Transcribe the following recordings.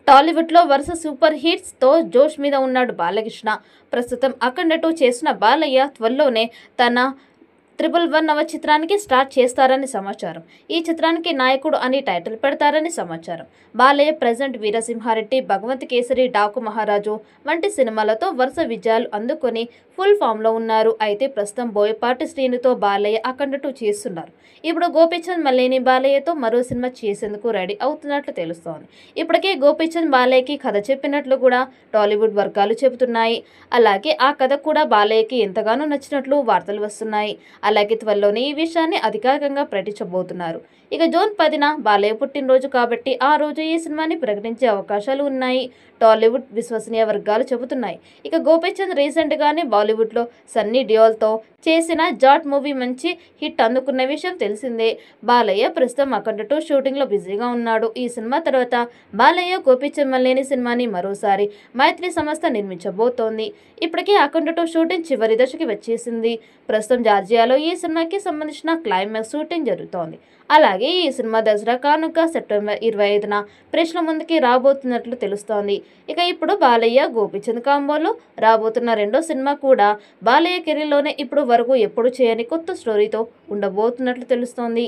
టాలీవుడ్ లో వరుస super hits తో జోష్ మీద ఉన్నాడు బాలకృష్ణ. ప్రస్తుతం అఖండ 2 చేసిన బాలయ్య త్వరలోనే తన 111వ చిత్రానికి స్టార్ట్ చేస్తారని సమాచారం. ఈ చిత్రానికి నాయకుడు అని టైటిల్ పెడతారని సమాచారం. బాలయ్య ప్రెజెంట్ వీరసింహారెడ్డి, భగవంత్ కేసరి, డాకు మహారాజు వంటి సినిమాలతో వరుస విజయాలు అందుకొని ఫుల్ ఫామ్ లో ఉన్నారు. అయితే ప్రస్తుతం బోయపాటి శ్రీనుతో బాలయ్య అఖండ 2 చేస్తున్నారు. ఇప్పుడు గోపీచంద్ మల్లేని బాలయ్యతో మరో సినిమా చేసేందుకు రెడీ అవుతున్నట్లు తెలుస్తోంది. ఇప్పటికే గోపీచంద్ బాలయ్యకి కథ చెప్పినట్లు కూడా టాలీవుడ్ వర్గాలు చెబుతున్నాయి. అలాగే ఆ కథ కూడా బాలయ్యకి ఎంతగానో నచ్చినట్లు వార్తలు వస్తున్నాయి. అలాగే త్వరలోనే ఈ విషయాన్ని అధికారికంగా ప్రకటించబోతున్నారు. ఇక జూన్ 10న బాలయ్య పుట్టినరోజు కాబట్టి ఆ రోజు ఈ సినిమాని ప్రకటించే అవకాశాలు ఉన్నాయి టాలీవుడ్ విశ్వసనీయ వర్గాలు చెబుతున్నాయి. ఇక గోపీచంద్ రీసెంట్ గానే బాలీవుడ్ లో సన్నీ డియోల్తో చేసిన జాట్ మూవీ మంచి హిట్ అందుకున్న విషయం తెలిసిందే. బాలయ్య ప్రస్తుతం అఖండ 2 షూటింగ్ లో బిజీగా ఉన్నాడు. ఈ సినిమా తర్వాత బాలయ్య గోపీచంద్ మల్లేని సినిమాని మరోసారి మైత్రి సంస్థ నిర్మించబోతోంది. ఇప్పటికే అఖండ 2 షూటింగ్ చివరి దశకి వచ్చేసింది. ప్రస్తుతం జార్జియాలో ఈ సినిమాకి సంబంధించిన క్లైమాక్స్ షూటింగ్ జరుగుతోంది. అలాగే ఈ సినిమా దసరా కానుక సెప్టెంబర్ 25న ప్రేక్షకుల ముందుకి రాబోతున్నట్లు తెలుస్తోంది. ఇక ఇప్పుడు బాలయ్య గోపీచంద్ కాంబోలో రాబోతున్న రెండో సినిమా కూడా బాలయ్య కెరీర్లోనే ఇప్పుడు వరకు ఎప్పుడు చేయని కొత్త స్టోరీతో ఉండబోతున్నట్లు తెలుస్తోంది.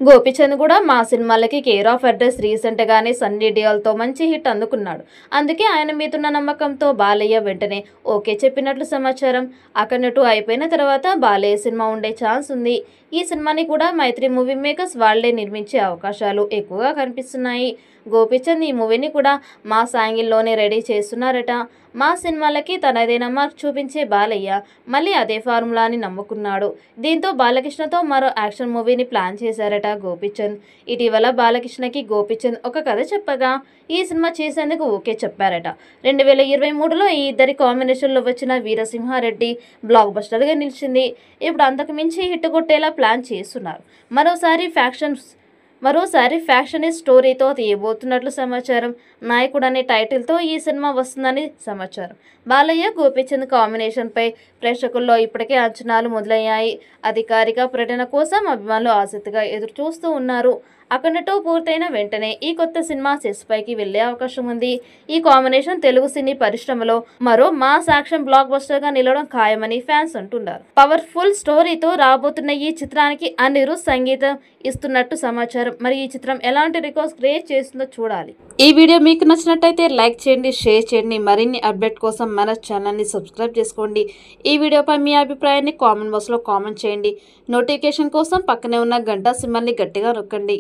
గోపీచంద్ కూడా మా సినిమాలకి కేర్ ఆఫ్ అడ్రస్ రీసెంట్ గానే సన్నీ డియోల్తో మంచి హిట్ అందుకున్నాడు. అందుకే ఆయన మీదున్న నమ్మకంతో బాలయ్య వెంటనే ఓకే చెప్పినట్లు సమాచారం. అఖండ 2 అయిపోయిన తర్వాత బాలయ్య సినిమా ఉండే ఛాన్స్ ఉంది. ఈ సినిమాని కూడా మైత్రి మూవీ మేకర్స్ వాళ్లే నిర్మించే అవకాశాలు ఎక్కువగా కనిపిస్తున్నాయి. గోపీచంద్ ఈ మూవీని కూడా మా యాంగిల్లోనే రెడీ చేస్తున్నారట. మా సినిమాలకి తనదైన మార్క్ చూపించే బాలయ్య మళ్ళీ అదే ఫార్ములాని నమ్ముకున్నాడు. దీంతో బాలకృష్ణతో మరో యాక్షన్ మూవీని ప్లాన్ చేశారట గోపీచంద్. ఇటీవల బాలకృష్ణకి గోపీచంద్ ఒక కథ చెప్పగా ఈ సినిమా చేసేందుకు ఓకే చెప్పారట. 2023లో ఈ ఇద్దరి కాంబినేషన్లో వచ్చిన వీరసింహారెడ్డి బ్లాక్ బస్టర్గా నిలిచింది. ఇప్పుడు అంతకు మించి హిట్ కొట్టేలా ప్లాన్ చేస్తున్నారు. మరోసారి ఫ్యాక్షనిస్ట్ స్టోరీతో తీయబోతున్నట్లు సమాచారం. నాయకుడు అనే టైటిల్తో ఈ సినిమా వస్తుందని సమాచారం. బాలయ్య గోపీచంద్ కాంబినేషన్పై ప్రేక్షకుల్లో ఇప్పటికే అంచనాలు మొదలయ్యాయి. అధికారిక ప్రకటన కోసం అభిమానులు ఆసక్తిగా ఎదురు చూస్తూ ఉన్నారు. అఖండ 2 పూర్తయిన వెంటనే ఈ కొత్త సినిమా సెట్స్ పైకి వెళ్లే అవకాశం ఉంది. ఈ కాంబినేషన్ తెలుగు సినీ పరిశ్రమలో మరో మాస్ యాక్షన్ బ్లాక్ బస్టర్ గా నిలవడం ఖాయమని ఫ్యాన్స్ అంటున్నారు. పవర్ఫుల్ స్టోరీతో రాబోతున్న ఈ చిత్రానికి అనిరుద్ సంగీతం ఇస్తున్నట్టు సమాచారం. మరి ఈ చిత్రం ఎలాంటి రికార్డ్స్ క్రియేట్ చేస్తుందో చూడాలి. ఈ వీడియో మీకు నచ్చినట్టయితే లైక్ చేయండి, షేర్ చేయండి. మరిన్ని అప్డేట్ కోసం మన ఛానల్ని సబ్స్క్రైబ్ చేసుకోండి. ఈ వీడియోపై మీ అభిప్రాయాన్ని కామెంట్ బాక్స్లో కామెంట్ చేయండి. నోటిఫికేషన్ కోసం పక్కనే ఉన్న గంట సింబల్ని గట్టిగా నొక్కండి.